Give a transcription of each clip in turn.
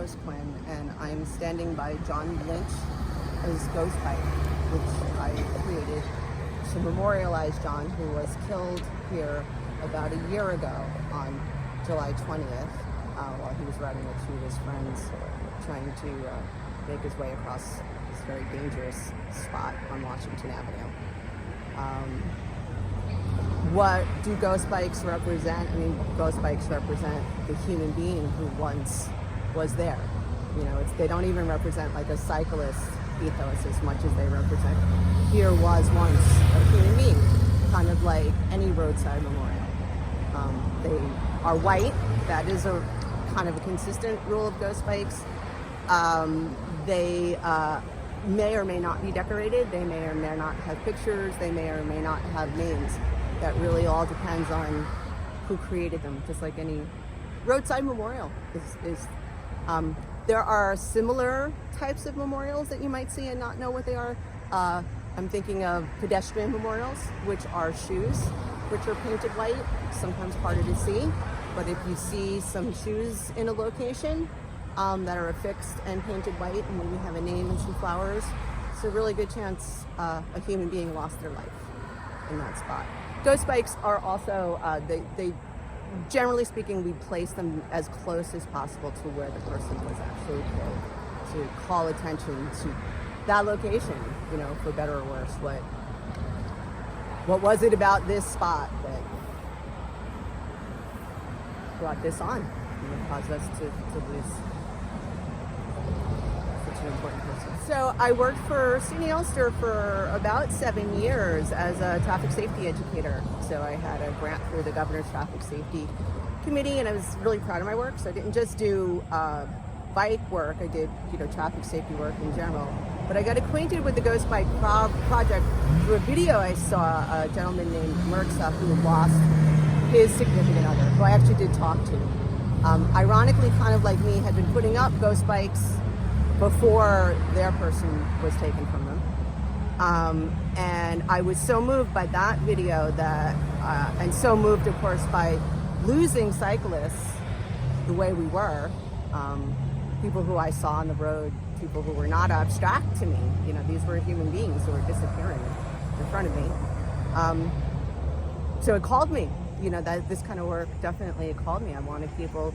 hero is Quinn, and I'm standing by John Lynch's ghost bike, which I created to memorialize John, who was killed here about a year ago on July 20th while he was riding with two of his friends trying to make his way across this very dangerous spot on Washington Avenue. What do ghost bikes represent? I mean, ghost bikes represent the human being who once was there. You know, they don't even represent like a cyclist ethos as much as they represent here was once a human being, kind of like any roadside memorial. They are white. That is a kind of a consistent rule of ghost bikes. They may or may not be decorated. They may or may not have pictures. They may or may not have names. That really all depends on who created them, just like any roadside memorial is. There are similar types of memorials that you might see and not know what they are. I'm thinking of pedestrian memorials, which are shoes, which are painted white, sometimes harder to see. But if you see some shoes in a location that are affixed and painted white and maybe have a name and some flowers, it's a really good chance a human being lost their life in that spot. Ghost bikes are also, they generally speaking, we place them as close as possible to where the person was actually killed, to call attention to that location, you know, for better or worse. What was it about this spot that brought this on and caused us to lose such an important person? So I worked for SUNY Ulster for about 7 years as a traffic safety educator. So I had a grant through the Governor's Traffic Safety Committee, and I was really proud of my work. So I didn't just do bike work, I did, you know, traffic safety work in general. But I got acquainted with the Ghost Bike Project through a video I saw a gentleman named Merksa who lost his significant other, who I actually did talk to. Ironically, kind of like me, had been putting up ghost bikes before their person was taken from them. And I was so moved by that video that, and so moved, of course, by losing cyclists the way we were, people who I saw on the road, people who were not abstract to me. You know, these were human beings who were disappearing in front of me. So it called me, you know, that this kind of work definitely it called me. I wanted people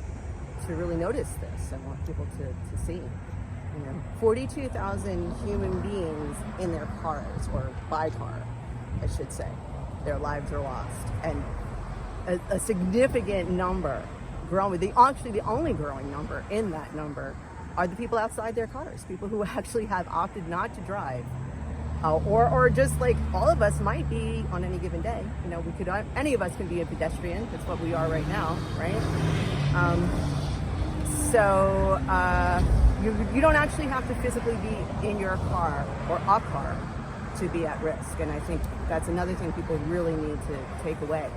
to really notice this. I want people to see. You know, 42,000 human beings in their cars, or by car, I should say. Their lives are lost. And a significant number growing, actually the only growing number in that number are the people outside their cars, people who actually have opted not to drive. Or just like all of us might be on any given day. You know, any of us can be a pedestrian. That's what we are right now, right? You don't actually have to physically be in your car or a car to be at risk. And I think that's another thing people really need to take away.